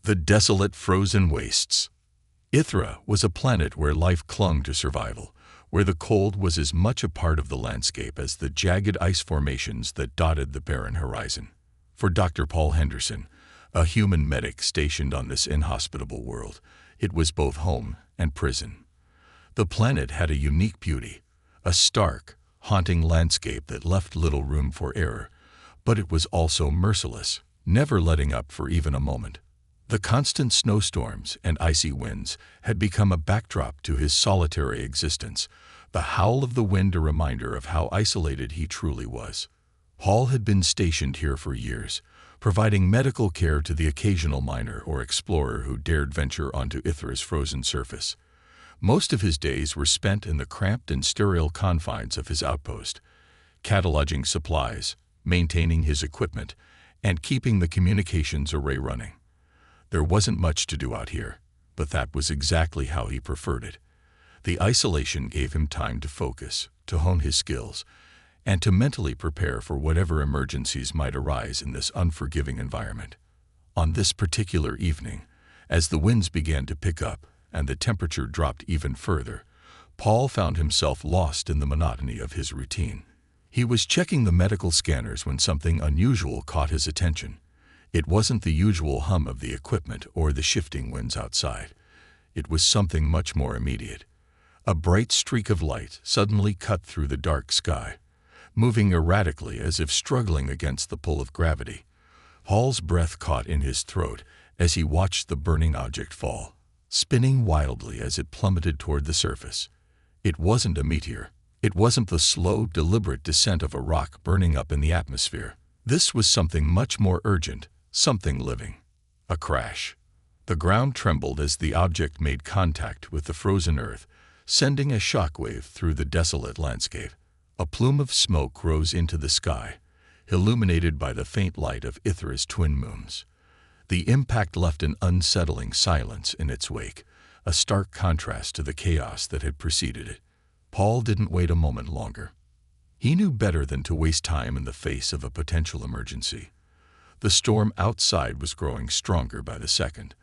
The desolate frozen wastes. Ithra was a planet where life clung to survival, where the cold was as much a part of the landscape as the jagged ice formations that dotted the barren horizon. For Dr. Paul Henderson, a human medic stationed on this inhospitable world, it was both home and prison. The planet had a unique beauty, a stark, haunting landscape that left little room for error, but it was also merciless, never letting up for even a moment. The constant snowstorms and icy winds had become a backdrop to his solitary existence, the howl of the wind a reminder of how isolated he truly was. Paul had been stationed here for years, providing medical care to the occasional miner or explorer who dared venture onto Ithra's frozen surface. Most of his days were spent in the cramped and sterile confines of his outpost, cataloging supplies, maintaining his equipment, and keeping the communications array running. There wasn't much to do out here, but that was exactly how he preferred it. The isolation gave him time to focus, to hone his skills, and to mentally prepare for whatever emergencies might arise in this unforgiving environment. On this particular evening, as the winds began to pick up and the temperature dropped even further, Paul found himself lost in the monotony of his routine. He was checking the medical scanners when something unusual caught his attention. It wasn't the usual hum of the equipment or the shifting winds outside. It was something much more immediate. A bright streak of light suddenly cut through the dark sky, moving erratically as if struggling against the pull of gravity. Paul's breath caught in his throat as he watched the burning object fall, spinning wildly as it plummeted toward the surface. It wasn't a meteor. It wasn't the slow, deliberate descent of a rock burning up in the atmosphere. This was something much more urgent, something living. A crash. The ground trembled as the object made contact with the frozen earth, sending a shockwave through the desolate landscape. A plume of smoke rose into the sky, illuminated by the faint light of Ithra's twin moons. The impact left an unsettling silence in its wake, a stark contrast to the chaos that had preceded it. Paul didn't wait a moment longer. He knew better than to waste time in the face of a potential emergency. The storm outside was growing stronger by the second,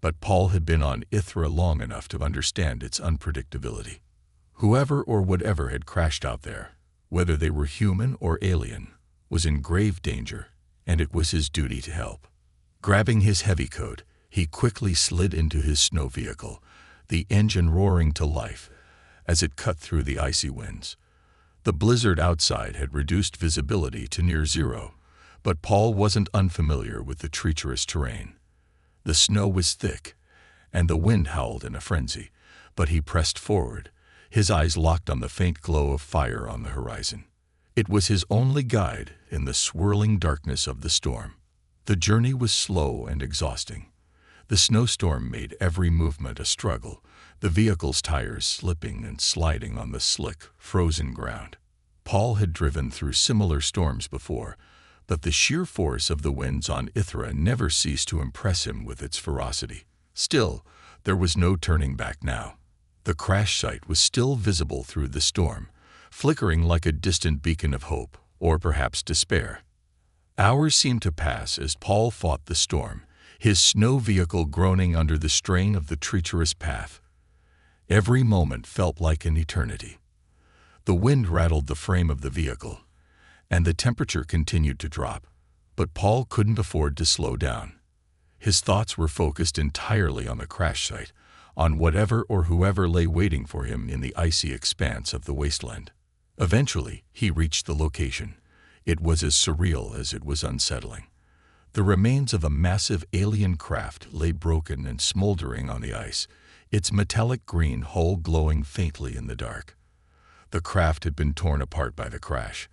but Paul had been on Ithra long enough to understand its unpredictability. Whoever or whatever had crashed out there, whether they were human or alien, was in grave danger, and it was his duty to help. Grabbing his heavy coat, he quickly slid into his snow vehicle, the engine roaring to life as it cut through the icy winds. The blizzard outside had reduced visibility to near zero, but Paul wasn't unfamiliar with the treacherous terrain. The snow was thick, and the wind howled in a frenzy, but he pressed forward, his eyes locked on the faint glow of fire on the horizon. It was his only guide in the swirling darkness of the storm. The journey was slow and exhausting. The snowstorm made every movement a struggle, the vehicle's tires slipping and sliding on the slick, frozen ground. Paul had driven through similar storms before, but the sheer force of the winds on Ithra never ceased to impress him with its ferocity. Still, there was no turning back now. The crash site was still visible through the storm, flickering like a distant beacon of hope, or perhaps despair. Hours seemed to pass as Paul fought the storm, his snow vehicle groaning under the strain of the treacherous path. Every moment felt like an eternity. The wind rattled the frame of the vehicle, and the temperature continued to drop, but Paul couldn't afford to slow down. His thoughts were focused entirely on the crash site, on whatever or whoever lay waiting for him in the icy expanse of the wasteland. Eventually, he reached the location. It was as surreal as it was unsettling. The remains of a massive alien craft lay broken and smoldering on the ice, its metallic green hull glowing faintly in the dark. The craft had been torn apart by the crash,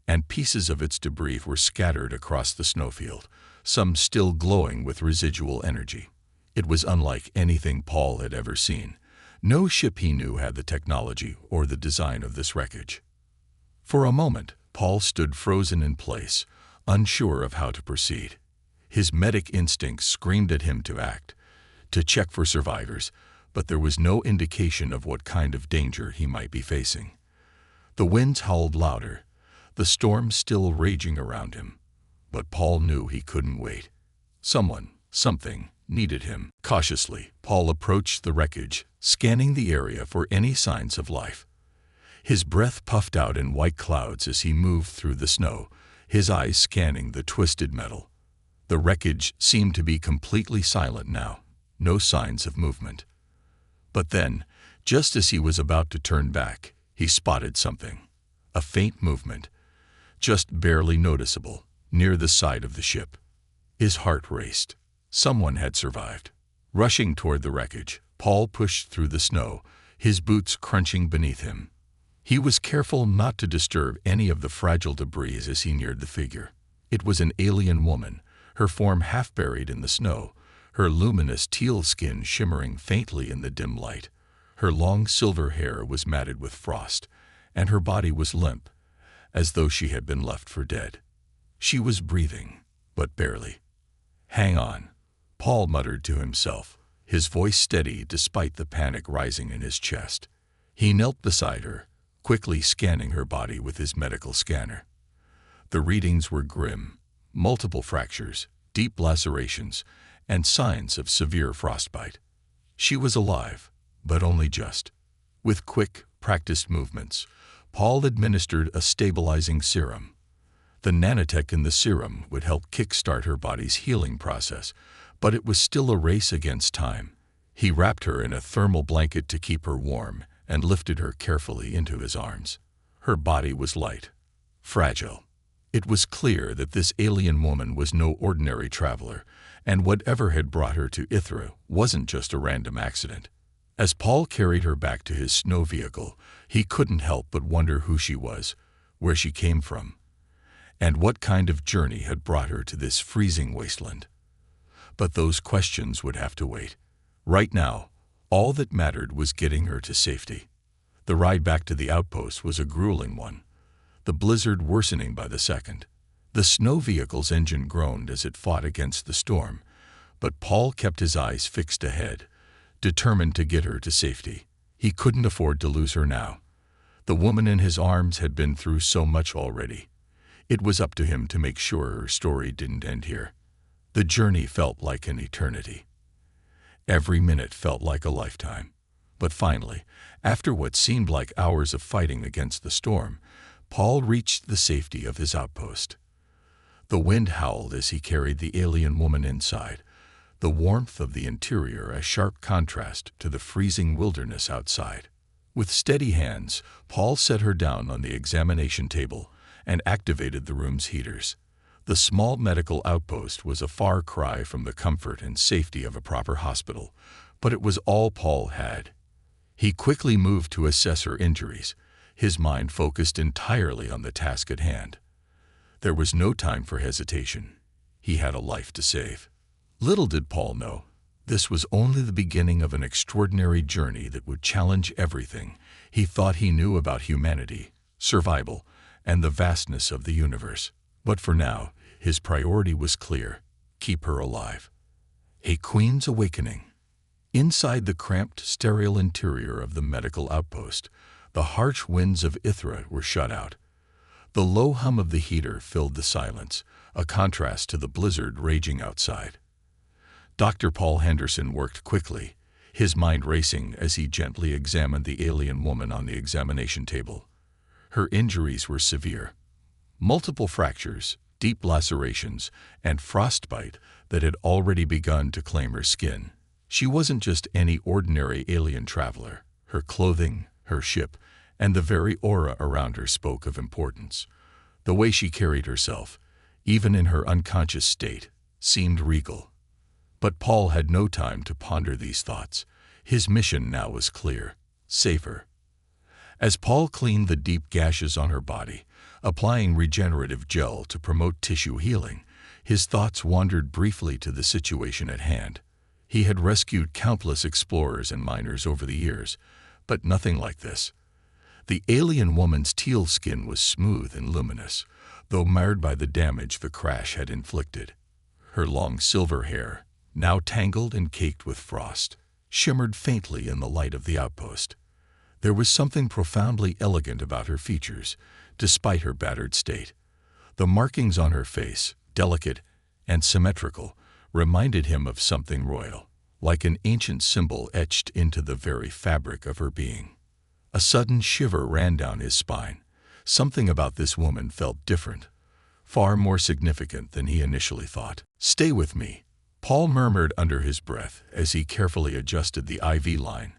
and pieces of its debris were scattered across the snowfield, some still glowing with residual energy. It was unlike anything Paul had ever seen. No ship he knew had the technology or the design of this wreckage. For a moment, Paul stood frozen in place, unsure of how to proceed. His medic instincts screamed at him to act, to check for survivors, but there was no indication of what kind of danger he might be facing. The winds howled louder, the storm still raging around him, but Paul knew he couldn't wait. Someone, something, needed him. Cautiously, Paul approached the wreckage, scanning the area for any signs of life. His breath puffed out in white clouds as he moved through the snow, his eyes scanning the twisted metal. The wreckage seemed to be completely silent now, no signs of movement. But then, just as he was about to turn back, he spotted something. A faint movement, just barely noticeable, near the side of the ship. His heart raced. Someone had survived. Rushing toward the wreckage, Paul pushed through the snow, his boots crunching beneath him. He was careful not to disturb any of the fragile debris as he neared the figure. It was an alien woman, her form half buried in the snow, her luminous teal skin shimmering faintly in the dim light. Her long silver hair was matted with frost, and her body was limp, as though she had been left for dead. She was breathing, but barely. "Hang on," Paul muttered to himself, his voice steady despite the panic rising in his chest. He knelt beside her, quickly scanning her body with his medical scanner. The readings were grim: multiple fractures, deep lacerations, and signs of severe frostbite. She was alive, but only just. With quick, practiced movements, Paul administered a stabilizing serum. The nanotech in the serum would help kickstart her body's healing process, but it was still a race against time. He wrapped her in a thermal blanket to keep her warm and lifted her carefully into his arms. Her body was light, fragile. It was clear that this alien woman was no ordinary traveler, and whatever had brought her to Ithra wasn't just a random accident. As Paul carried her back to his snow vehicle, he couldn't help but wonder who she was, where she came from, and what kind of journey had brought her to this freezing wasteland. But those questions would have to wait. Right now, all that mattered was getting her to safety. The ride back to the outpost was a grueling one, the blizzard worsening by the second. The snow vehicle's engine groaned as it fought against the storm, but Paul kept his eyes fixed ahead, determined to get her to safety. He couldn't afford to lose her now. The woman in his arms had been through so much already. It was up to him to make sure her story didn't end here. The journey felt like an eternity. Every minute felt like a lifetime. But finally, after what seemed like hours of fighting against the storm, Paul reached the safety of his outpost. The wind howled as he carried the alien woman inside, the warmth of the interior a sharp contrast to the freezing wilderness outside. With steady hands, Paul set her down on the examination table and activated the room's heaters. The small medical outpost was a far cry from the comfort and safety of a proper hospital, but it was all Paul had. He quickly moved to assess her injuries, his mind focused entirely on the task at hand. There was no time for hesitation. He had a life to save. Little did Paul know, this was only the beginning of an extraordinary journey that would challenge everything he thought he knew about humanity, survival, and the vastness of the universe. But for now, his priority was clear: keep her alive. A Queen's awakening. Inside the cramped, sterile interior of the medical outpost, the harsh winds of Ithra were shut out. The low hum of the heater filled the silence, a contrast to the blizzard raging outside. Dr. Paul Henderson worked quickly, his mind racing as he gently examined the alien woman on the examination table. Her injuries were severe. Multiple fractures, deep lacerations, and frostbite that had already begun to claim her skin. She wasn't just any ordinary alien traveler. Her clothing, her ship, and the very aura around her spoke of importance. The way she carried herself, even in her unconscious state, seemed regal. But Paul had no time to ponder these thoughts. His mission now was clear: save her. As Paul cleaned the deep gashes on her body, applying regenerative gel to promote tissue healing, his thoughts wandered briefly to the situation at hand. He had rescued countless explorers and miners over the years, but nothing like this. The alien woman's teal skin was smooth and luminous, though marred by the damage the crash had inflicted. Her long silver hair, now tangled and caked with frost, shimmered faintly in the light of the outpost. There was something profoundly elegant about her features, despite her battered state. The markings on her face, delicate and symmetrical, reminded him of something royal, like an ancient symbol etched into the very fabric of her being. A sudden shiver ran down his spine. Something about this woman felt different, far more significant than he initially thought. "Stay with me," Paul murmured under his breath as he carefully adjusted the IV line,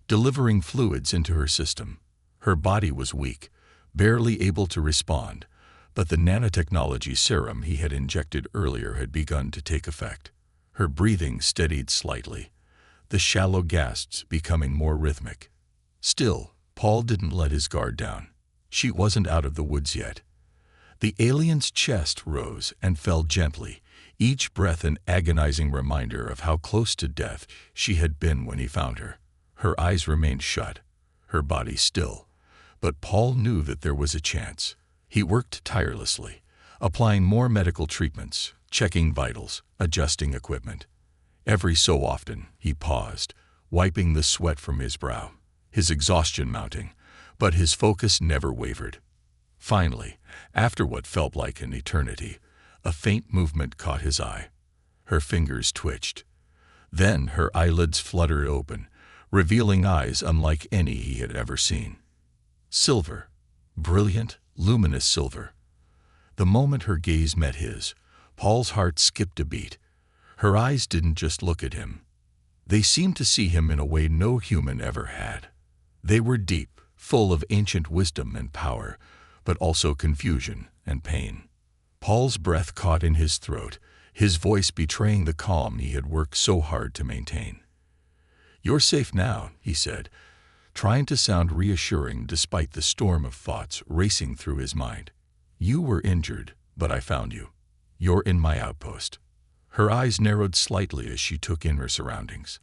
delivering fluids into her system. Her body was weak, barely able to respond, but the nanotechnology serum he had injected earlier had begun to take effect. Her breathing steadied slightly, the shallow gasps becoming more rhythmic. Still, Paul didn't let his guard down. She wasn't out of the woods yet. The alien's chest rose and fell gently, each breath an agonizing reminder of how close to death she had been when he found her. Her eyes remained shut, her body still, but Paul knew that there was a chance. He worked tirelessly, applying more medical treatments, checking vitals, adjusting equipment. Every so often, he paused, wiping the sweat from his brow, his exhaustion mounting, but his focus never wavered. Finally, after what felt like an eternity, a faint movement caught his eye. Her fingers twitched. Then her eyelids fluttered open, revealing eyes unlike any he had ever seen. Silver, brilliant, luminous silver. The moment her gaze met his, Paul's heart skipped a beat. Her eyes didn't just look at him. They seemed to see him in a way no human ever had. They were deep, full of ancient wisdom and power, but also confusion and pain. Paul's breath caught in his throat, his voice betraying the calm he had worked so hard to maintain. "You're safe now," he said, trying to sound reassuring despite the storm of thoughts racing through his mind. "You were injured, but I found you. You're in my outpost." Her eyes narrowed slightly as she took in her surroundings.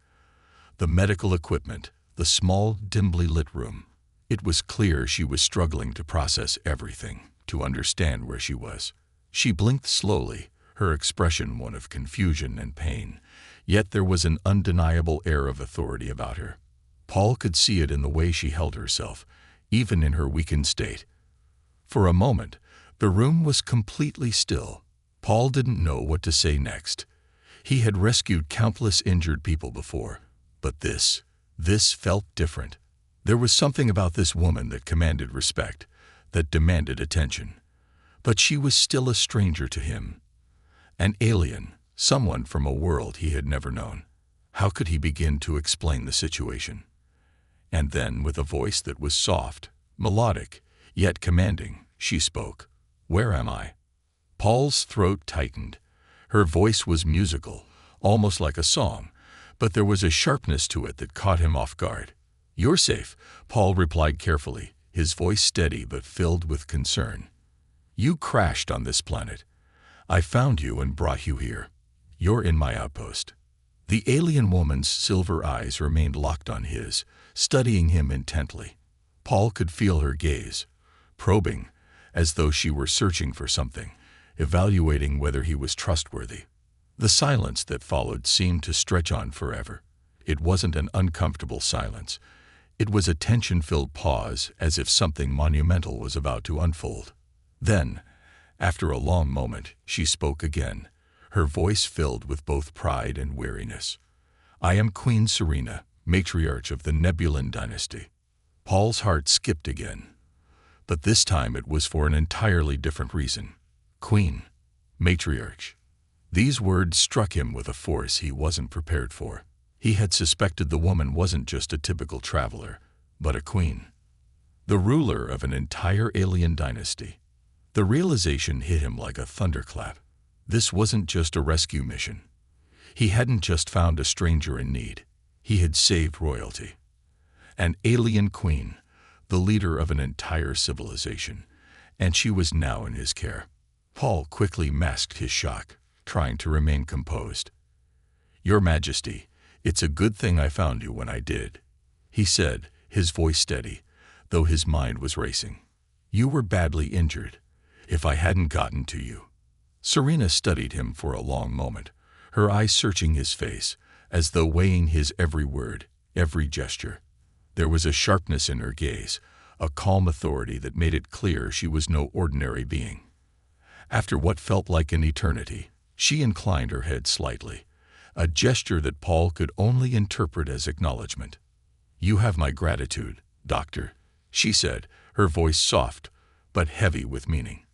The medical equipment, the small, dimly lit room. It was clear she was struggling to process everything, to understand where she was. She blinked slowly, her expression one of confusion and pain, yet there was an undeniable air of authority about her. Paul could see it in the way she held herself, even in her weakened state. For a moment, the room was completely still. Paul didn't know what to say next. He had rescued countless injured people before, but this felt different. There was something about this woman that commanded respect, that demanded attention. But she was still a stranger to him. An alien, someone from a world he had never known. How could he begin to explain the situation? And then, with a voice that was soft, melodic, yet commanding, she spoke. "Where am I?" Paul's throat tightened. Her voice was musical, almost like a song, but there was a sharpness to it that caught him off guard. "You're safe," Paul replied carefully, his voice steady but filled with concern. "You crashed on this planet. I found you and brought you here. You're in my outpost." The alien woman's silver eyes remained locked on his, studying him intently. Paul could feel her gaze, probing, as though she were searching for something, evaluating whether he was trustworthy. The silence that followed seemed to stretch on forever. It wasn't an uncomfortable silence. It was a tension-filled pause, as if something monumental was about to unfold. Then, after a long moment, she spoke again, her voice filled with both pride and weariness. "I am Queen Serena, matriarch of the Nebulan dynasty." Paul's heart skipped again, but this time it was for an entirely different reason. Queen, matriarch. These words struck him with a force he wasn't prepared for. He had suspected the woman wasn't just a typical traveler, but a queen. The ruler of an entire alien dynasty. The realization hit him like a thunderclap. This wasn't just a rescue mission. He hadn't just found a stranger in need. He had saved royalty. An alien queen, the leader of an entire civilization, and she was now in his care. Paul quickly masked his shock, trying to remain composed. "Your Majesty, it's a good thing I found you when I did," he said, his voice steady, though his mind was racing. "You were badly injured. If I hadn't gotten to you." Serena studied him for a long moment, her eyes searching his face, as though weighing his every word, every gesture. There was a sharpness in her gaze, a calm authority that made it clear she was no ordinary being. After what felt like an eternity, She inclined her head slightly, a gesture that Paul could only interpret as acknowledgement. "You have my gratitude, Doctor," she said, her voice soft but heavy with meaning.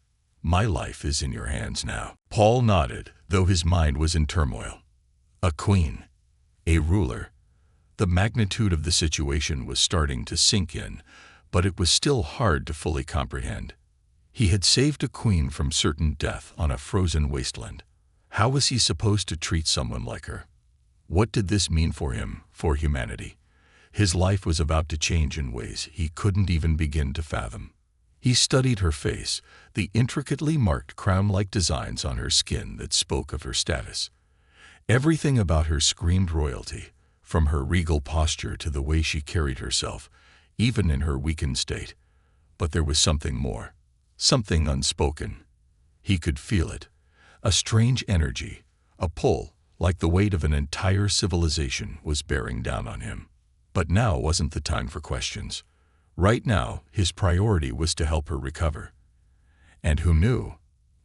"My life is in your hands now." Paul nodded, though his mind was in turmoil. A queen, a ruler. The magnitude of the situation was starting to sink in, but it was still hard to fully comprehend. He had saved a queen from certain death on a frozen wasteland. How was he supposed to treat someone like her? What did this mean for him, for humanity? His life was about to change in ways he couldn't even begin to fathom. He studied her face, the intricately marked crown-like designs on her skin that spoke of her status. Everything about her screamed royalty, from her regal posture to the way she carried herself, even in her weakened state. But there was something more, something unspoken. He could feel it, a strange energy, a pull, like the weight of an entire civilization was bearing down on him. But now wasn't the time for questions. Right now, his priority was to help her recover. And who knew?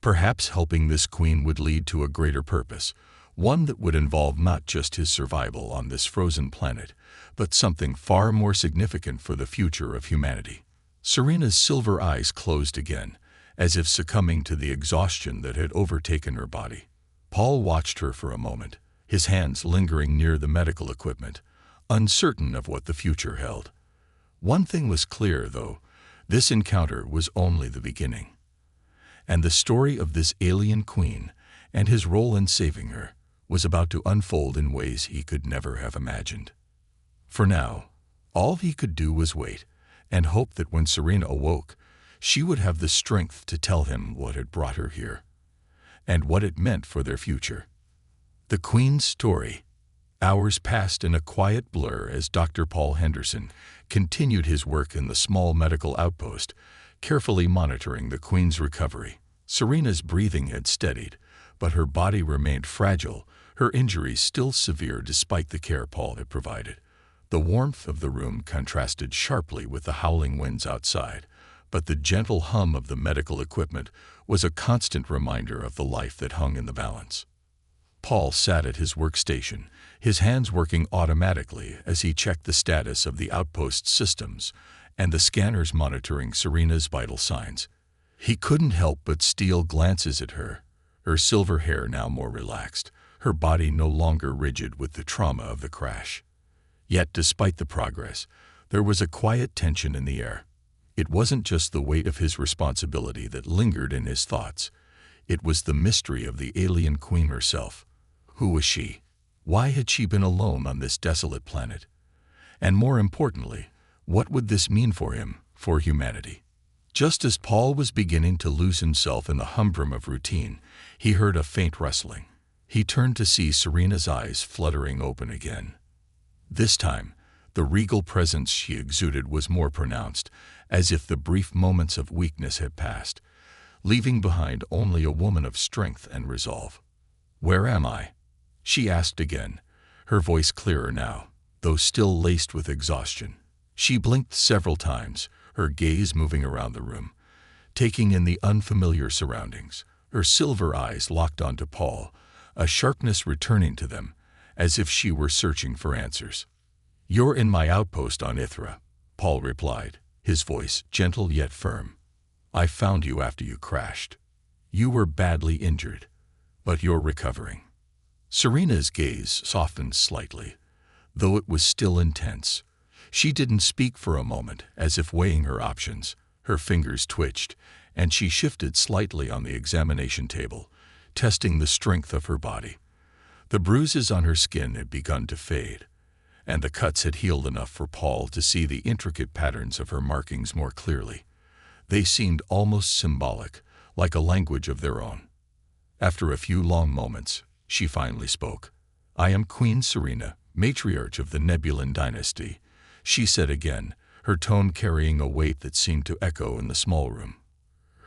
Perhaps helping this queen would lead to a greater purpose, one that would involve not just his survival on this frozen planet, but something far more significant for the future of humanity. Serena's silver eyes closed again, as if succumbing to the exhaustion that had overtaken her body. Paul watched her for a moment, his hands lingering near the medical equipment, uncertain of what the future held. One thing was clear, though: this encounter was only the beginning. And the story of this alien queen, and his role in saving her, was about to unfold in ways he could never have imagined. For now, all he could do was wait, and hope that when Serena awoke, she would have the strength to tell him what had brought her here, and what it meant for their future. The Queen's story. Hours passed in a quiet blur as Dr. Paul Henderson continued his work in the small medical outpost, carefully monitoring the Queen's recovery. Serena's breathing had steadied, but her body remained fragile, her injuries still severe despite the care Paul had provided. The warmth of the room contrasted sharply with the howling winds outside, but the gentle hum of the medical equipment was a constant reminder of the life that hung in the balance. Paul sat at his workstation, his hands working automatically as he checked the status of the outpost's systems and the scanners monitoring Serena's vital signs. He couldn't help but steal glances at her silver hair now more relaxed, her body no longer rigid with the trauma of the crash. Yet, despite the progress, there was a quiet tension in the air. It wasn't just the weight of his responsibility that lingered in his thoughts. It was the mystery of the alien queen herself. Who was she? Why had she been alone on this desolate planet? And more importantly, what would this mean for him, for humanity? Just as Paul was beginning to lose himself in the humdrum of routine, he heard a faint rustling. He turned to see Serena's eyes fluttering open again. This time, the regal presence she exuded was more pronounced, as if the brief moments of weakness had passed, leaving behind only a woman of strength and resolve. "Where am I?" she asked again, her voice clearer now, though still laced with exhaustion. She blinked several times, her gaze moving around the room, taking in the unfamiliar surroundings, her silver eyes locked onto Paul, a sharpness returning to them, as if she were searching for answers. "You're in my outpost on Ithra," Paul replied, his voice gentle yet firm. "I found you after you crashed. You were badly injured, but you're recovering." Serena's gaze softened slightly, though it was still intense. She didn't speak for a moment, as if weighing her options. Her fingers twitched, and she shifted slightly on the examination table, testing the strength of her body. The bruises on her skin had begun to fade, and the cuts had healed enough for Paul to see the intricate patterns of her markings more clearly. They seemed almost symbolic, like a language of their own. After a few long moments, she finally spoke. "I am Queen Serena, matriarch of the Nebulan dynasty," she said again, her tone carrying a weight that seemed to echo in the small room.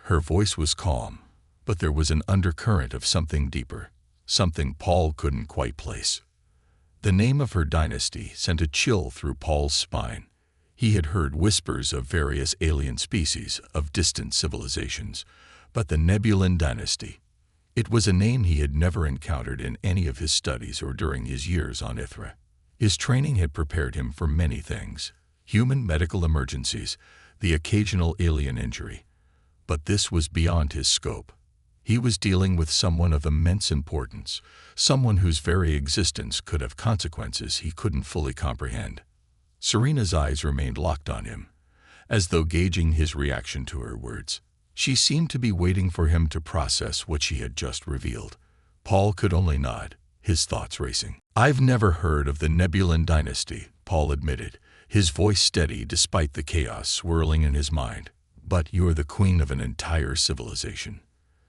Her voice was calm, but there was an undercurrent of something deeper, something Paul couldn't quite place. The name of her dynasty sent a chill through Paul's spine. He had heard whispers of various alien species, of distant civilizations, but the Nebulan dynasty. It was a name he had never encountered in any of his studies or during his years on Ithra. His training had prepared him for many things: human medical emergencies, the occasional alien injury. But this was beyond his scope. He was dealing with someone of immense importance, someone whose very existence could have consequences he couldn't fully comprehend. Serena's eyes remained locked on him, as though gauging his reaction to her words. She seemed to be waiting for him to process what she had just revealed. Paul could only nod, his thoughts racing. "I've never heard of the Nebulan dynasty," Paul admitted, his voice steady despite the chaos swirling in his mind. "But you're the queen of an entire civilization."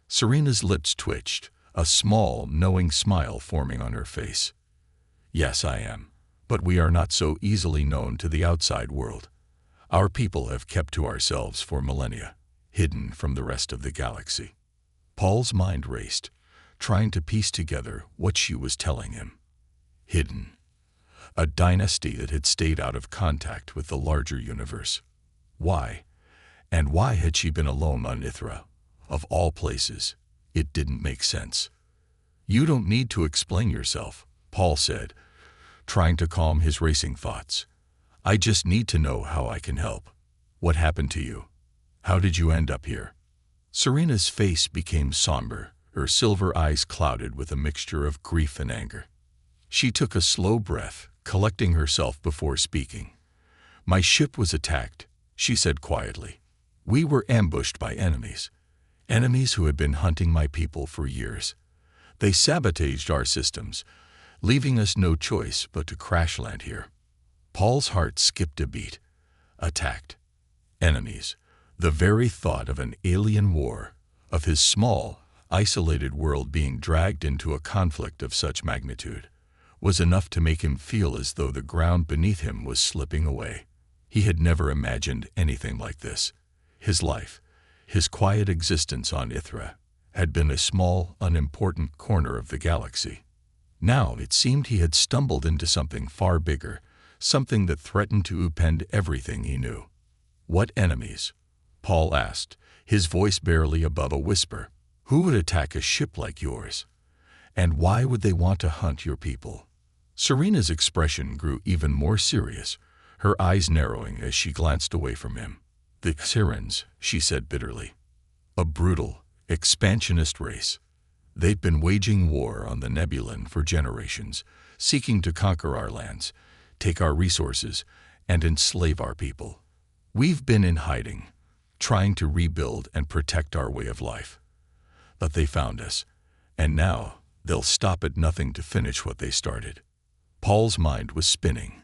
Serena's lips twitched, a small, knowing smile forming on her face. "Yes, I am. But we are not so easily known to the outside world. Our people have kept to ourselves for millennia, hidden from the rest of the galaxy." Paul's mind raced, trying to piece together what she was telling him. Hidden. A dynasty that had stayed out of contact with the larger universe. Why? And why had she been alone on Ithra? Of all places, it didn't make sense. "You don't need to explain yourself," Paul said, trying to calm his racing thoughts. "I just need to know how I can help. What happened to you? How did you end up here?" Serena's face became somber, her silver eyes clouded with a mixture of grief and anger. She took a slow breath, collecting herself before speaking. "My ship was attacked," she said quietly. "We were ambushed by enemies who had been hunting my people for years. They sabotaged our systems, leaving us no choice but to crash land here." Paul's heart skipped a beat. Attacked. Enemies. The very thought of an alien war, of his small, isolated world being dragged into a conflict of such magnitude, was enough to make him feel as though the ground beneath him was slipping away. He had never imagined anything like this. His life, his quiet existence on Ithra, had been a small, unimportant corner of the galaxy. Now it seemed he had stumbled into something far bigger, something that threatened to upend everything he knew. "What enemies?" Paul asked, his voice barely above a whisper. "Who would attack a ship like yours? And why would they want to hunt your people?" Serena's expression grew even more serious, her eyes narrowing as she glanced away from him. "The Sirens," she said bitterly. "A brutal, expansionist race. They've been waging war on the Nebulan for generations, seeking to conquer our lands, take our resources, and enslave our people. We've been in hiding, trying to rebuild and protect our way of life. But they found us, and now they'll stop at nothing to finish what they started." Paul's mind was spinning.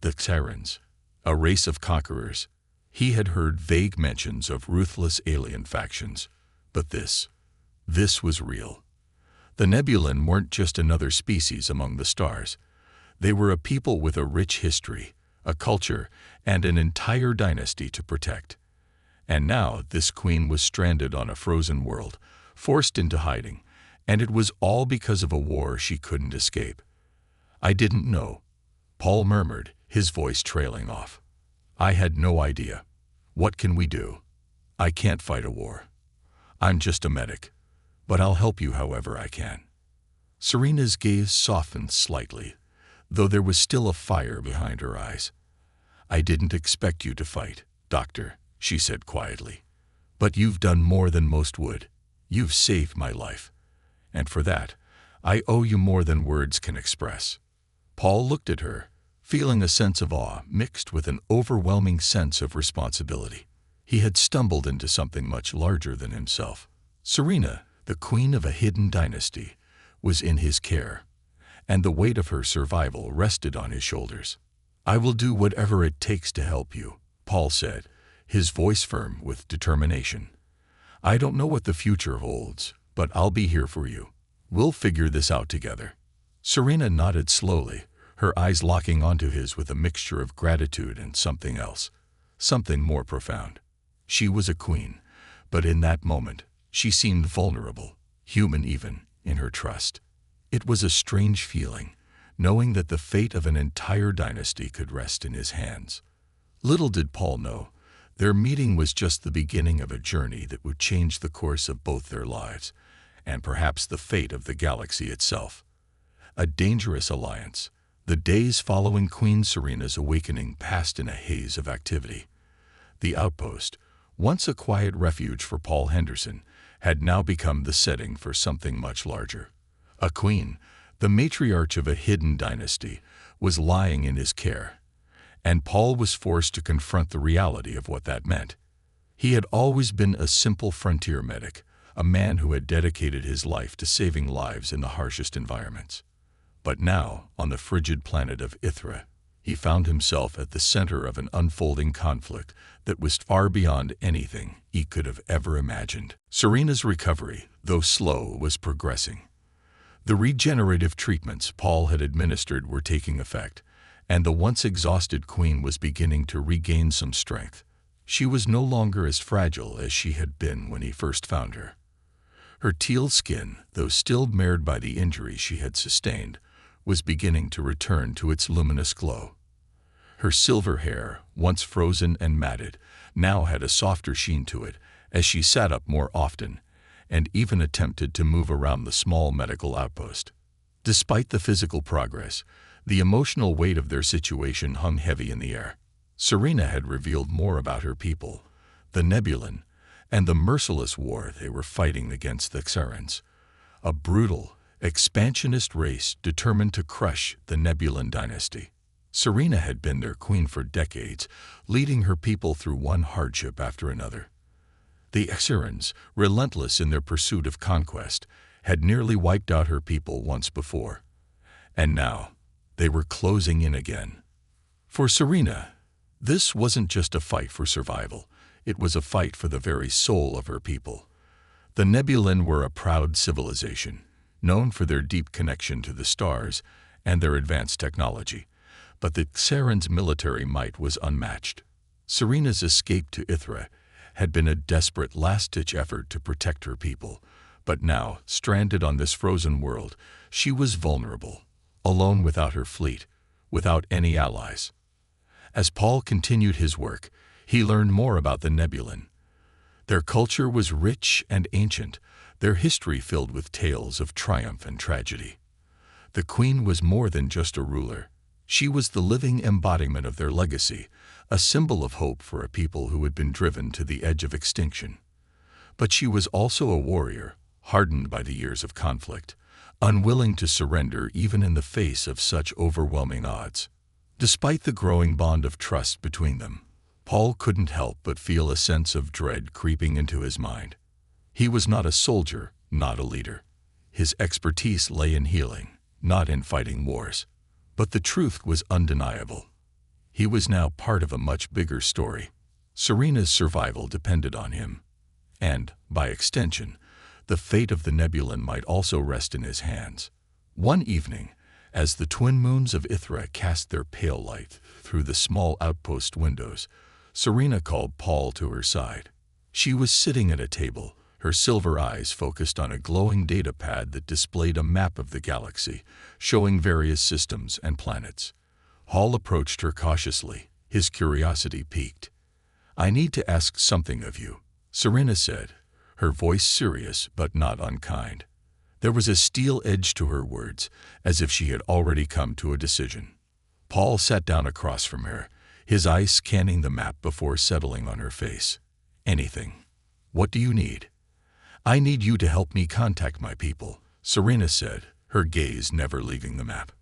The Sirens, a race of conquerors. He had heard vague mentions of ruthless alien factions, but this was real. The Nebulan weren't just another species among the stars. They were a people with a rich history, a culture, and an entire dynasty to protect. And now this queen was stranded on a frozen world, forced into hiding, and it was all because of a war she couldn't escape. "I didn't know," Paul murmured, his voice trailing off. "I had no idea. What can we do? I can't fight a war. I'm just a medic, but I'll help you however I can." Serena's gaze softened slightly, though there was still a fire behind her eyes. "I didn't expect you to fight, Doctor," she said quietly. "But you've done more than most would. You've saved my life. And for that, I owe you more than words can express." Paul looked at her, feeling a sense of awe mixed with an overwhelming sense of responsibility. He had stumbled into something much larger than himself. Serena, the queen of a hidden dynasty, was in his care, and the weight of her survival rested on his shoulders. "I will do whatever it takes to help you," Paul said, his voice firm with determination. "I don't know what the future holds, but I'll be here for you. We'll figure this out together." Serena nodded slowly, her eyes locking onto his with a mixture of gratitude and something else, something more profound. She was a queen, but in that moment, she seemed vulnerable, human even, in her trust. It was a strange feeling, knowing that the fate of an entire dynasty could rest in his hands. Little did Paul know, their meeting was just the beginning of a journey that would change the course of both their lives, and perhaps the fate of the galaxy itself. A dangerous alliance. The days following Queen Serena's awakening passed in a haze of activity. The outpost, once a quiet refuge for Paul Henderson, had now become the setting for something much larger. A queen, the matriarch of a hidden dynasty, was lying in his care, and Paul was forced to confront the reality of what that meant. He had always been a simple frontier medic, a man who had dedicated his life to saving lives in the harshest environments. But now, on the frigid planet of Ithra, he found himself at the center of an unfolding conflict that was far beyond anything he could have ever imagined. Serena's recovery, though slow, was progressing. The regenerative treatments Paul had administered were taking effect, and the once exhausted queen was beginning to regain some strength. She was no longer as fragile as she had been when he first found her. Her teal skin, though still marred by the injuries she had sustained, was beginning to return to its luminous glow. Her silver hair, once frozen and matted, now had a softer sheen to it as she sat up more often and even attempted to move around the small medical outpost. Despite the physical progress, the emotional weight of their situation hung heavy in the air. Serena had revealed more about her people, the Nebulan, and the merciless war they were fighting against the Xerans, a brutal, expansionist race determined to crush the Nebulan dynasty. Serena had been their queen for decades, leading her people through one hardship after another. The Xerans, relentless in their pursuit of conquest, had nearly wiped out her people once before, and now they were closing in again. For Serena, this wasn't just a fight for survival, it was a fight for the very soul of her people. The Nebulan were a proud civilization, known for their deep connection to the stars and their advanced technology, but the Xerans' military might was unmatched. Serena's escape to Ithra had been a desperate last-ditch effort to protect her people, but now, stranded on this frozen world, she was vulnerable, alone without her fleet, without any allies. As Paul continued his work, he learned more about the Nebulan. Their culture was rich and ancient, their history filled with tales of triumph and tragedy. The queen was more than just a ruler. She was the living embodiment of their legacy, a symbol of hope for a people who had been driven to the edge of extinction. But she was also a warrior, hardened by the years of conflict, unwilling to surrender even in the face of such overwhelming odds. Despite the growing bond of trust between them, Paul couldn't help but feel a sense of dread creeping into his mind. He was not a soldier, not a leader. His expertise lay in healing, not in fighting wars. But the truth was undeniable. He was now part of a much bigger story. Serena's survival depended on him. And, by extension, the fate of the Nebulan might also rest in his hands. One evening, as the twin moons of Ithra cast their pale light through the small outpost windows, Serena called Paul to her side. She was sitting at a table, her silver eyes focused on a glowing data pad that displayed a map of the galaxy, showing various systems and planets. Paul approached her cautiously, his curiosity piqued. "I need to ask something of you," Serena said, her voice serious but not unkind. There was a steel edge to her words, as if she had already come to a decision. Paul sat down across from her, his eyes scanning the map before settling on her face. "Anything. What do you need?" "I need you to help me contact my people," Serena said, her gaze never leaving the map.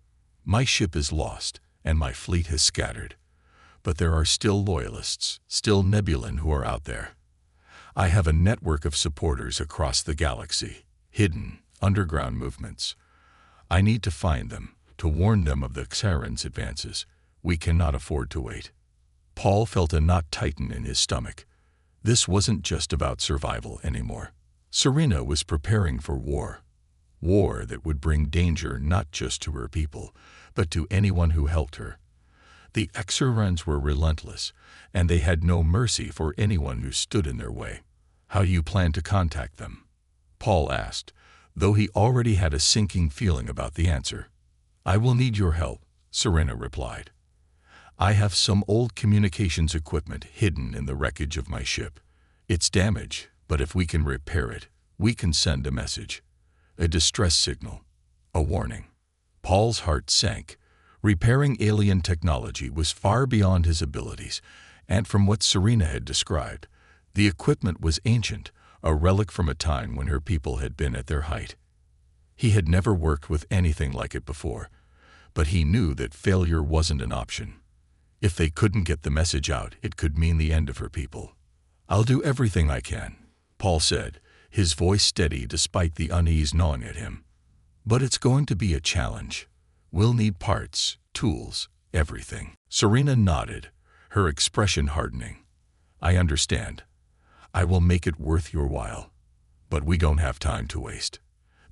"My ship is lost, and my fleet has scattered. But there are still loyalists, still Nebulan who are out there. I have a network of supporters across the galaxy, hidden, underground movements. I need to find them, to warn them of the Xerans' advances. We cannot afford to wait." Paul felt a knot tighten in his stomach. This wasn't just about survival anymore. Serena was preparing for war. War that would bring danger not just to her people, but to anyone who helped her. The Xerans were relentless, and they had no mercy for anyone who stood in their way. "How do you plan to contact them?" Paul asked, though he already had a sinking feeling about the answer. "I will need your help," Serena replied. "I have some old communications equipment hidden in the wreckage of my ship. It's damaged, but if we can repair it, we can send a message. a distress signal, a warning. Paul's heart sank. Repairing alien technology was far beyond his abilities, and from what Serena had described, the equipment was ancient, a relic from a time when her people had been at their height. He had never worked with anything like it before, but he knew that failure wasn't an option. If they couldn't get the message out, it could mean the end of her people. "I'll do everything I can," Paul said, his voice steady despite the unease gnawing at him. "But it's going to be a challenge. We'll need parts, tools, everything." Serena nodded, her expression hardening. "I understand. I will make it worth your while. But we don't have time to waste.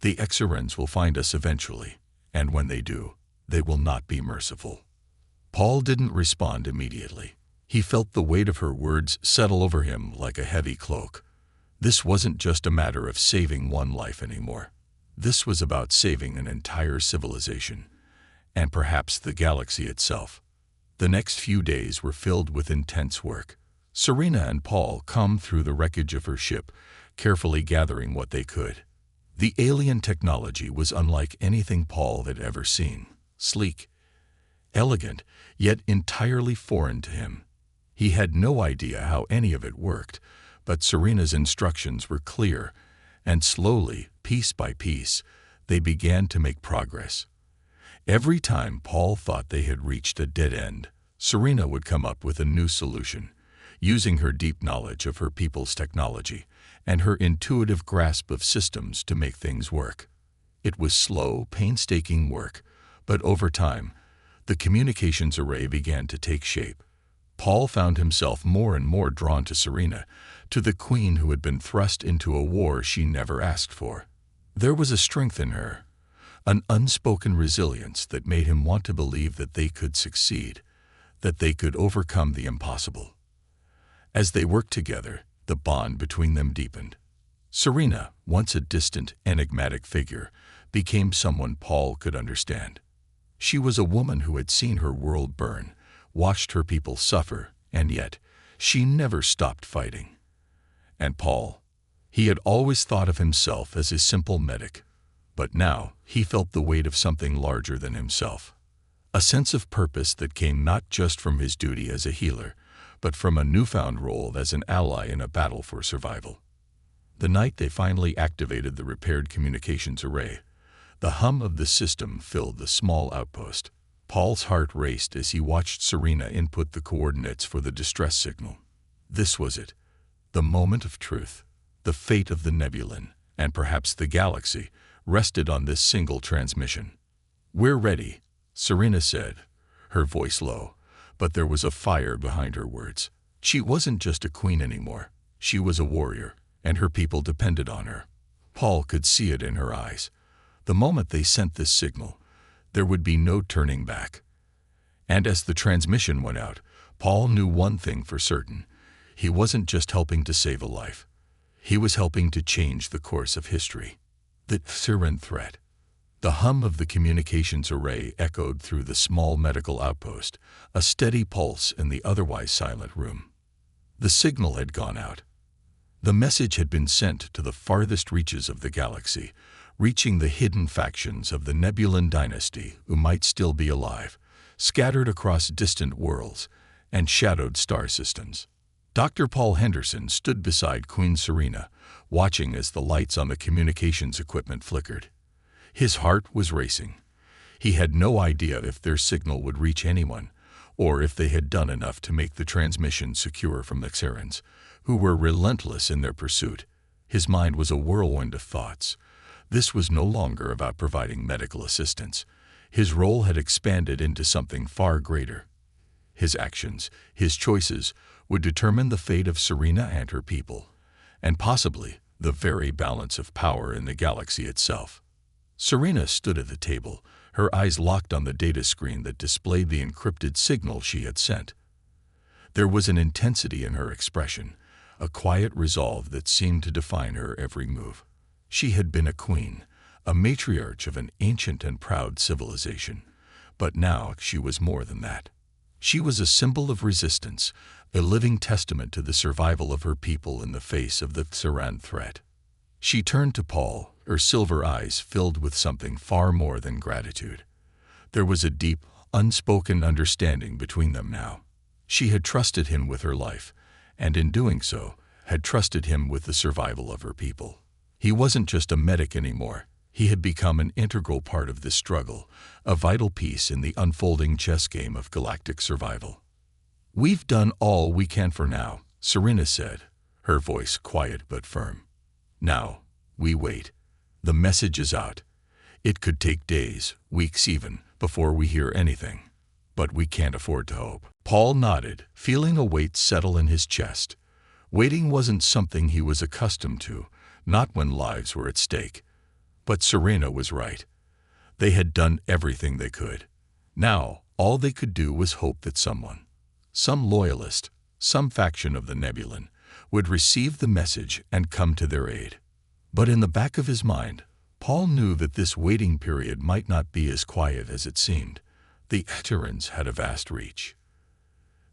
The Xerans will find us eventually, and when they do, they will not be merciful." Paul didn't respond immediately. He felt the weight of her words settle over him like a heavy cloak. This wasn't just a matter of saving one life anymore. This was about saving an entire civilization, and perhaps the galaxy itself. The next few days were filled with intense work. Serena and Paul combed through the wreckage of her ship, carefully gathering what they could. The alien technology was unlike anything Paul had ever seen. Sleek, elegant, yet entirely foreign to him. He had no idea how any of it worked, but Serena's instructions were clear, and slowly, piece by piece, they began to make progress. Every time Paul thought they had reached a dead end, Serena would come up with a new solution, using her deep knowledge of her people's technology and her intuitive grasp of systems to make things work. It was slow, painstaking work, but over time, the communications array began to take shape. Paul found himself more and more drawn to Serena, to the queen who had been thrust into a war she never asked for. There was a strength in her, an unspoken resilience that made him want to believe that they could succeed, that they could overcome the impossible. As they worked together, the bond between them deepened. Serena, once a distant, enigmatic figure, became someone Paul could understand. She was a woman who had seen her world burn, watched her people suffer, and yet she never stopped fighting. And Paul, he had always thought of himself as a simple medic, but now he felt the weight of something larger than himself. A sense of purpose that came not just from his duty as a healer, but from a newfound role as an ally in a battle for survival. The night they finally activated the repaired communications array, the hum of the system filled the small outpost. Paul's heart raced as he watched Serena input the coordinates for the distress signal. This was it, the moment of truth. The fate of the Nebulan, and perhaps the galaxy, rested on this single transmission. "We're ready," Serena said, her voice low, but there was a fire behind her words. She wasn't just a queen anymore. She was a warrior, and her people depended on her. Paul could see it in her eyes. The moment they sent this signal, there would be no turning back. And as the transmission went out, Paul knew one thing for certain. He wasn't just helping to save a life. He was helping to change the course of history. The Xeran threat. The hum of the communications array echoed through the small medical outpost, a steady pulse in the otherwise silent room. The signal had gone out. The message had been sent to the farthest reaches of the galaxy, reaching the hidden factions of the Nebulan dynasty who might still be alive, scattered across distant worlds and shadowed star systems. Dr. Paul Henderson stood beside Queen Serena, watching as the lights on the communications equipment flickered. His heart was racing. He had no idea if their signal would reach anyone, or if they had done enough to make the transmission secure from the Xerans, who were relentless in their pursuit. His mind was a whirlwind of thoughts. This was no longer about providing medical assistance. His role had expanded into something far greater. His actions, his choices, would determine the fate of Serena and her people, and possibly the very balance of power in the galaxy itself. Serena stood at the table, her eyes locked on the data screen that displayed the encrypted signal she had sent. There was an intensity in her expression, a quiet resolve that seemed to define her every move. She had been a queen, a matriarch of an ancient and proud civilization, but now she was more than that. She was a symbol of resistance, a living testament to the survival of her people in the face of the Xeran threat. She turned to Paul, her silver eyes filled with something far more than gratitude. There was a deep, unspoken understanding between them now. She had trusted him with her life, and in doing so, had trusted him with the survival of her people. He wasn't just a medic anymore. He had become an integral part of this struggle, a vital piece in the unfolding chess game of galactic survival. "We've done all we can for now," Serena said, her voice quiet but firm. "Now, we wait. The message is out. It could take days, weeks even, before we hear anything. But we can't afford to hope." Paul nodded, feeling a weight settle in his chest. Waiting wasn't something he was accustomed to, not when lives were at stake. But Serena was right. They had done everything they could. Now, all they could do was hope that someone, some loyalist, some faction of the Nebulan, would receive the message and come to their aid. But in the back of his mind, Paul knew that this waiting period might not be as quiet as it seemed. The Terrans had a vast reach.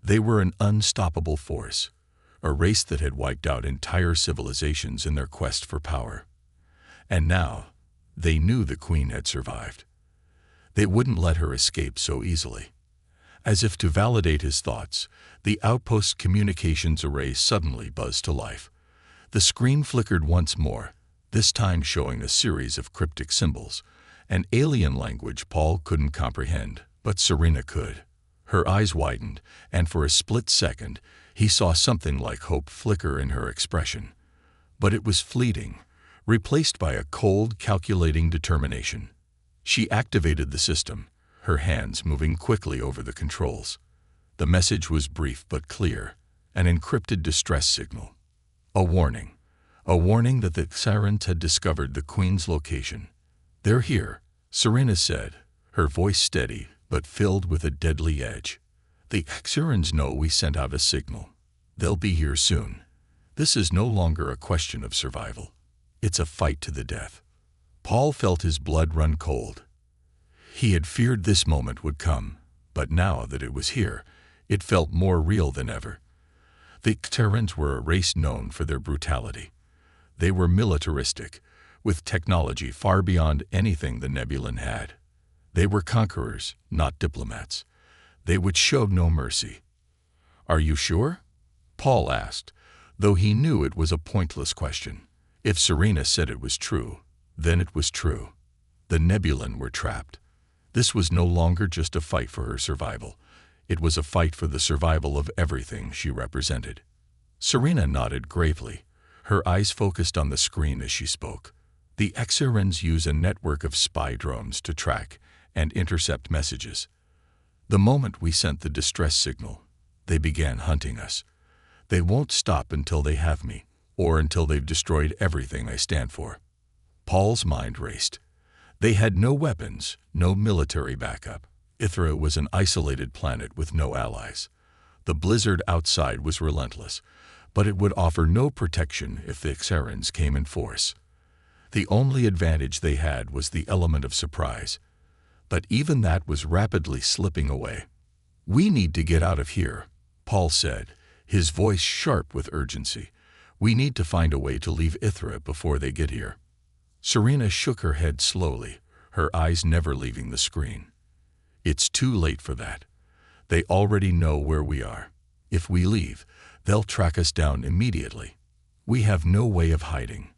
They were an unstoppable force, a race that had wiped out entire civilizations in their quest for power. And now, they knew the Queen had survived. They wouldn't let her escape so easily. As if to validate his thoughts, the outpost's communications array suddenly buzzed to life. The screen flickered once more, this time showing a series of cryptic symbols, an alien language Paul couldn't comprehend, but Serena could. Her eyes widened, and for a split second, he saw something like hope flicker in her expression. But it was fleeting, replaced by a cold, calculating determination. She activated the system, her hands moving quickly over the controls. The message was brief but clear, an encrypted distress signal. A warning that the Xarans had discovered the Queen's location. "They're here," Serena said, her voice steady but filled with a deadly edge. "The Xarans know we sent out a signal. They'll be here soon. This is no longer a question of survival. It's a fight to the death." Paul felt his blood run cold. He had feared this moment would come, but now that it was here, it felt more real than ever. The Xarans were a race known for their brutality. They were militaristic, with technology far beyond anything the Nebulan had. They were conquerors, not diplomats. They would show no mercy. "Are you sure?" Paul asked, though he knew it was a pointless question. If Serena said it was true, then it was true. The Nebulan were trapped. This was no longer just a fight for her survival. It was a fight for the survival of everything she represented. Serena nodded gravely, her eyes focused on the screen as she spoke. "The Xarans use a network of spy drones to track and intercept messages. The moment we sent the distress signal, they began hunting us. They won't stop until they have me, or until they've destroyed everything I stand for." Paul's mind raced. They had no weapons, no military backup. Ithra was an isolated planet with no allies. The blizzard outside was relentless, but it would offer no protection if the Xarans came in force. The only advantage they had was the element of surprise. But even that was rapidly slipping away. "We need to get out of here," Paul said, his voice sharp with urgency. "We need to find a way to leave Ithra before they get here." Serena shook her head slowly, her eyes never leaving the screen. "It's too late for that. They already know where we are. If we leave, they'll track us down immediately. We have no way of hiding.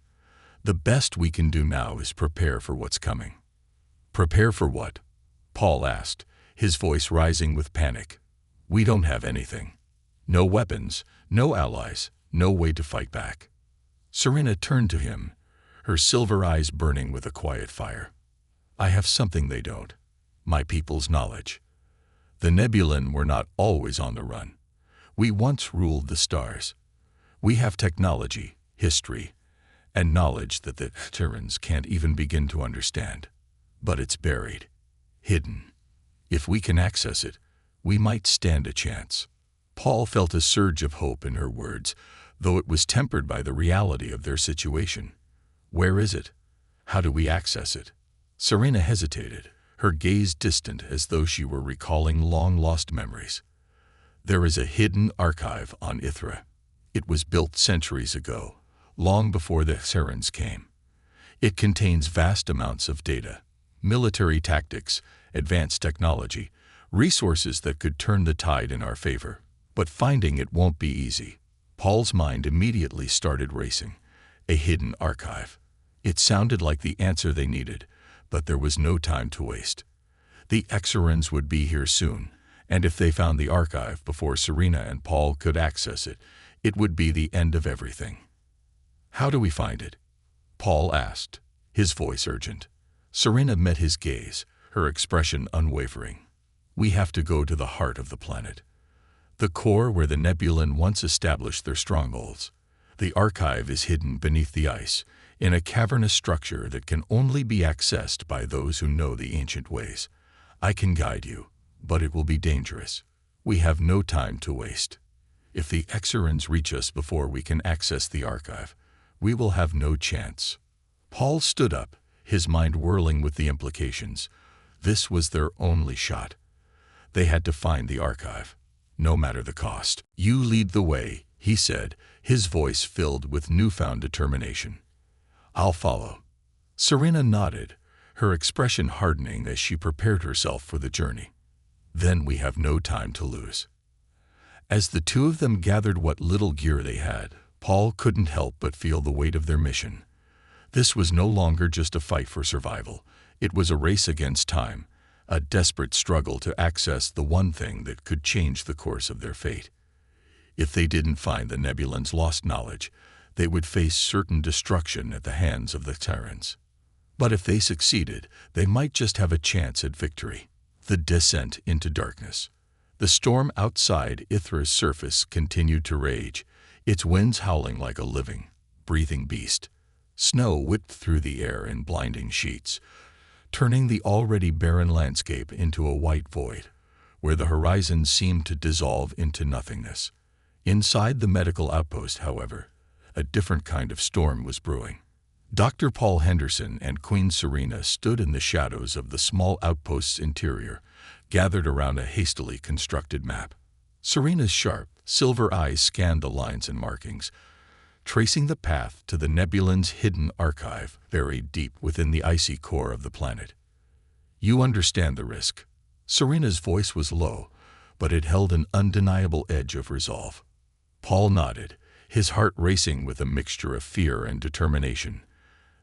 The best we can do now is prepare for what's coming." "Prepare for what?" Paul asked, his voice rising with panic. "We don't have anything. No weapons, no allies, no way to fight back." Serena turned to him, her silver eyes burning with a quiet fire. "I have something they don't. My people's knowledge. The Nebulan were not always on the run. We once ruled the stars. We have technology, history, and knowledge that the Terrans can't even begin to understand. But it's buried, hidden. If we can access it, we might stand a chance." Paul felt a surge of hope in her words, though it was tempered by the reality of their situation. "Where is it? How do we access it?" Serena hesitated, her gaze distant as though she were recalling long-lost memories. "There is a hidden archive on Ithra. It was built centuries ago, long before the Xarans came. It contains vast amounts of data, military tactics, advanced technology, resources that could turn the tide in our favor. But finding it won't be easy. Paul's mind immediately started racing. A hidden archive. It sounded like the answer they needed, but there was no time to waste. The Exorans would be here soon, and if they found the archive before Serena and Paul could access it, it would be the end of everything. "How do we find it?" Paul asked, his voice urgent. Serena met his gaze, her expression unwavering. "We have to go to the heart of the planet. The core where the Nebulan once established their strongholds. The archive is hidden beneath the ice, in a cavernous structure that can only be accessed by those who know the ancient ways. I can guide you, but it will be dangerous. We have no time to waste. If the Exorans reach us before we can access the archive, we will have no chance." Paul stood up, his mind whirling with the implications. This was their only shot. They had to find the archive, no matter the cost. "You lead the way," he said, his voice filled with newfound determination. "I'll follow." Serena nodded, her expression hardening as she prepared herself for the journey. "Then we have no time to lose." As the two of them gathered what little gear they had, Paul couldn't help but feel the weight of their mission. This was no longer just a fight for survival. It was a race against time, a desperate struggle to access the one thing that could change the course of their fate. If they didn't find the Nebulan's lost knowledge, they would face certain destruction at the hands of the Terrans. But if they succeeded, they might just have a chance at victory. The descent into darkness. The storm outside Ithra's surface continued to rage, its winds howling like a living, breathing beast. Snow whipped through the air in blinding sheets, turning the already barren landscape into a white void, where the horizon seemed to dissolve into nothingness. Inside the medical outpost, however, a different kind of storm was brewing. Dr. Paul Henderson and Queen Serena stood in the shadows of the small outpost's interior, gathered around a hastily constructed map. Serena's sharp, silver eyes scanned the lines and markings, tracing the path to the Nebulan's hidden archive buried deep within the icy core of the planet. "You understand the risk." Serena's voice was low, but it held an undeniable edge of resolve. Paul nodded, his heart racing with a mixture of fear and determination.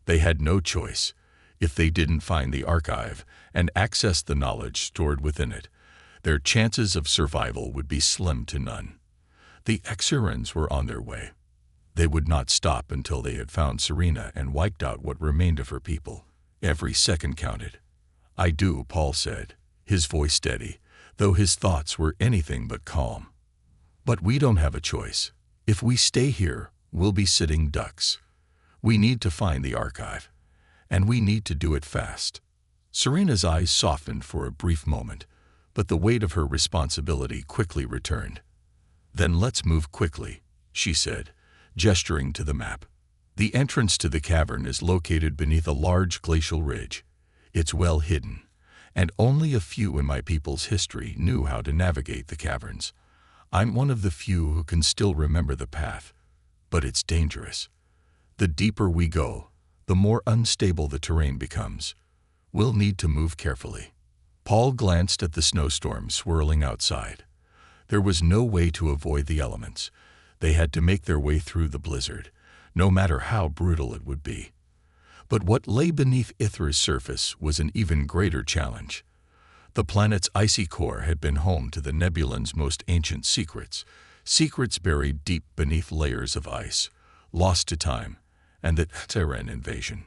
They had no choice. If they didn't find the archive and access the knowledge stored within it, their chances of survival would be slim to none. The Exorans were on their way. They would not stop until they had found Serena and wiped out what remained of her people. Every second counted. "I do," Paul said, his voice steady, though his thoughts were anything but calm. "But we don't have a choice. If we stay here, we'll be sitting ducks. We need to find the archive, and we need to do it fast." Serena's eyes softened for a brief moment, but the weight of her responsibility quickly returned. "Then let's move quickly," she said, gesturing to the map. "The entrance to the cavern is located beneath a large glacial ridge. It's well hidden, and only a few in my people's history knew how to navigate the caverns. I'm one of the few who can still remember the path, but it's dangerous. The deeper we go, the more unstable the terrain becomes. We'll need to move carefully." Paul glanced at the snowstorm swirling outside. There was no way to avoid the elements. They had to make their way through the blizzard, no matter how brutal it would be. But what lay beneath Ithra's surface was an even greater challenge. The planet's icy core had been home to the Nebulan's most ancient secrets, secrets buried deep beneath layers of ice, lost to time, and the Terran invasion.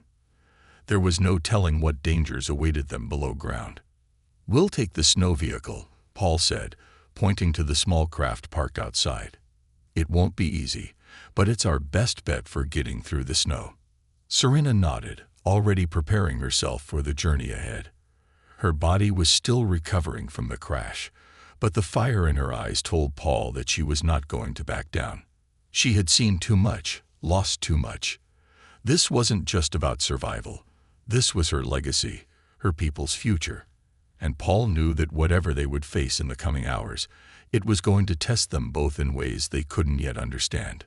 There was no telling what dangers awaited them below ground. "We'll take the snow vehicle," Paul said, pointing to the small craft parked outside. "It won't be easy, but it's our best bet for getting through the snow." Serena nodded, already preparing herself for the journey ahead. Her body was still recovering from the crash, but the fire in her eyes told Paul that she was not going to back down. She had seen too much, lost too much. This wasn't just about survival. This was her legacy, her people's future. And Paul knew that whatever they would face in the coming hours, it was going to test them both in ways they couldn't yet understand.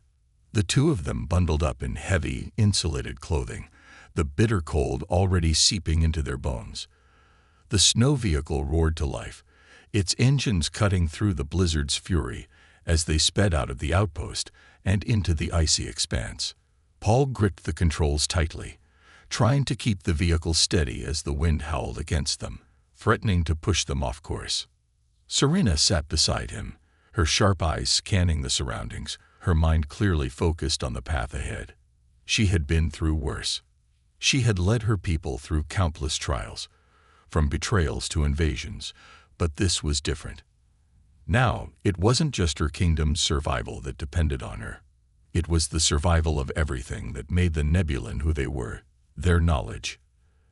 The two of them bundled up in heavy, insulated clothing, the bitter cold already seeping into their bones. The snow vehicle roared to life, its engines cutting through the blizzard's fury as they sped out of the outpost and into the icy expanse. Paul gripped the controls tightly, trying to keep the vehicle steady as the wind howled against them, threatening to push them off course. Serena sat beside him, her sharp eyes scanning the surroundings, her mind clearly focused on the path ahead. She had been through worse. She had led her people through countless trials, from betrayals to invasions, but this was different. Now, it wasn't just her kingdom's survival that depended on her. It was the survival of everything that made the Nebulan who they were, their knowledge,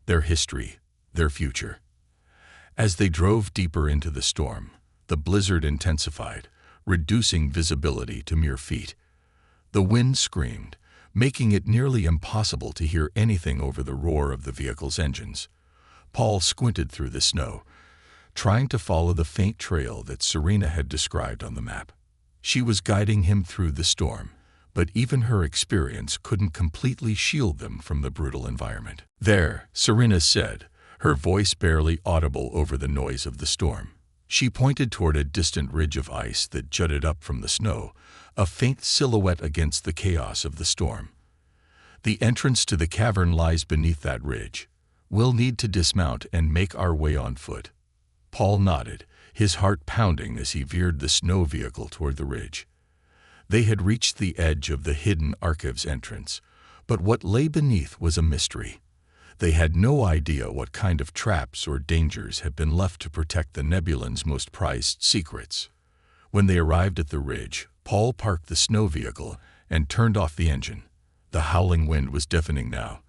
their history, their future. As they drove deeper into the storm, the blizzard intensified, reducing visibility to mere feet. The wind screamed, making it nearly impossible to hear anything over the roar of the vehicle's engines. Paul squinted through the snow, trying to follow the faint trail that Serena had described on the map. She was guiding him through the storm, but even her experience couldn't completely shield them from the brutal environment. "There," Serena said, her voice barely audible over the noise of the storm. She pointed toward a distant ridge of ice that jutted up from the snow, a faint silhouette against the chaos of the storm. "The entrance to the cavern lies beneath that ridge. We'll need to dismount and make our way on foot." Paul nodded, his heart pounding as he veered the snow vehicle toward the ridge. They had reached the edge of the hidden Archives entrance, but what lay beneath was a mystery. They had no idea what kind of traps or dangers had been left to protect the Nebulan's most prized secrets. When they arrived at the ridge, Paul parked the snow vehicle and turned off the engine. The howling wind was deafening now,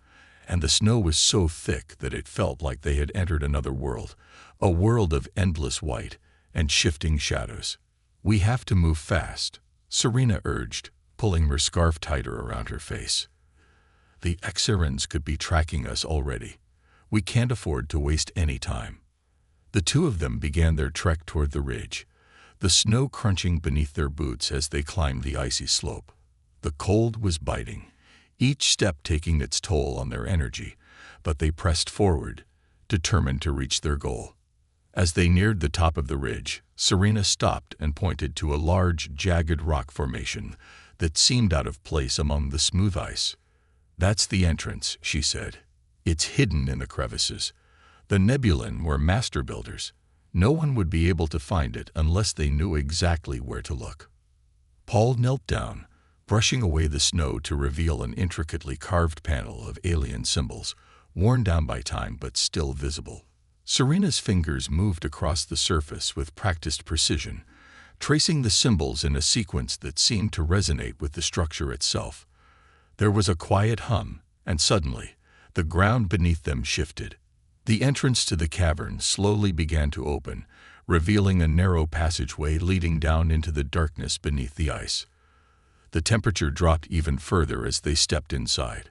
and the snow was so thick that it felt like they had entered another world, a world of endless white and shifting shadows. "We have to move fast," Serena urged, pulling her scarf tighter around her face. "The Exerans could be tracking us already. We can't afford to waste any time." The two of them began their trek toward the ridge, the snow crunching beneath their boots as they climbed the icy slope. The cold was biting, each step taking its toll on their energy, but they pressed forward, determined to reach their goal. As they neared the top of the ridge, Serena stopped and pointed to a large, jagged rock formation that seemed out of place among the smooth ice. "That's the entrance," she said. "It's hidden in the crevices. The Nebulan were master builders. No one would be able to find it unless they knew exactly where to look." Paul knelt down, brushing away the snow to reveal an intricately carved panel of alien symbols, worn down by time but still visible. Serena's fingers moved across the surface with practiced precision, tracing the symbols in a sequence that seemed to resonate with the structure itself. There was a quiet hum, and suddenly, the ground beneath them shifted. The entrance to the cavern slowly began to open, revealing a narrow passageway leading down into the darkness beneath the ice. The temperature dropped even further as they stepped inside,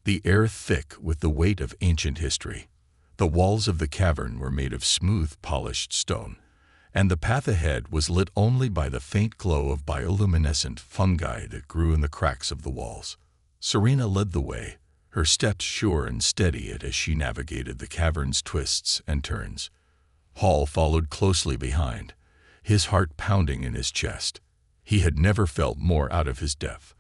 the air thick with the weight of ancient history. The walls of the cavern were made of smooth, polished stone, and the path ahead was lit only by the faint glow of bioluminescent fungi that grew in the cracks of the walls. Serena led the way, her steps sure and steady as she navigated the cavern's twists and turns. Paul followed closely behind, his heart pounding in his chest. He had never felt more out of his depth.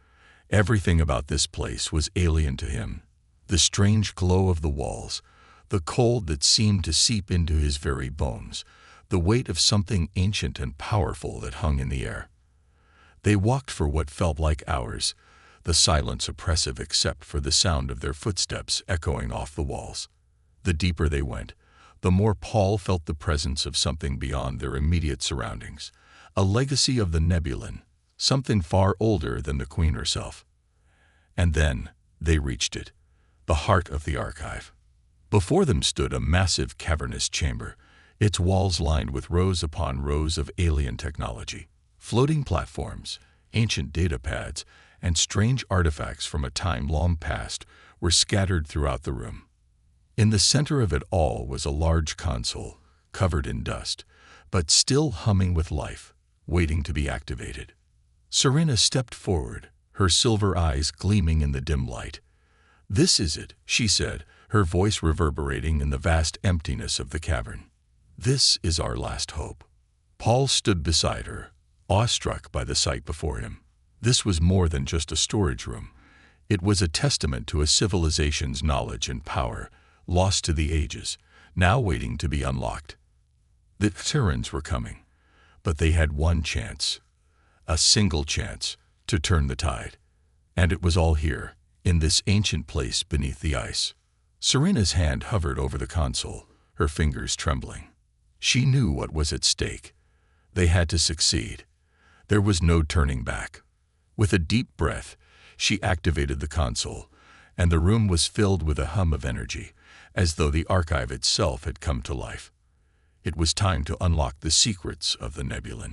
Everything about this place was alien to him. The strange glow of the walls, the cold that seemed to seep into his very bones, the weight of something ancient and powerful that hung in the air. They walked for what felt like hours, the silence oppressive except for the sound of their footsteps echoing off the walls. The deeper they went, the more Paul felt the presence of something beyond their immediate surroundings, a legacy of the Nebulan, something far older than the Queen herself. And then they reached it, the heart of the archive. Before them stood a massive cavernous chamber, its walls lined with rows upon rows of alien technology. Floating platforms, ancient data pads, and strange artifacts from a time long past were scattered throughout the room. In the center of it all was a large console, covered in dust, but still humming with life, waiting to be activated. Serena stepped forward, her silver eyes gleaming in the dim light. "This is it," she said, her voice reverberating in the vast emptiness of the cavern. "This is our last hope." Paul stood beside her, awestruck by the sight before him. This was more than just a storage room. It was a testament to a civilization's knowledge and power, lost to the ages, now waiting to be unlocked. The Terrans were coming, but they had one chance, a single chance, to turn the tide. And it was all here, in this ancient place beneath the ice. Serena's hand hovered over the console, her fingers trembling. She knew what was at stake. They had to succeed. There was no turning back. With a deep breath, she activated the console, and the room was filled with a hum of energy, as though the archive itself had come to life. It was time to unlock the secrets of the Nebulan.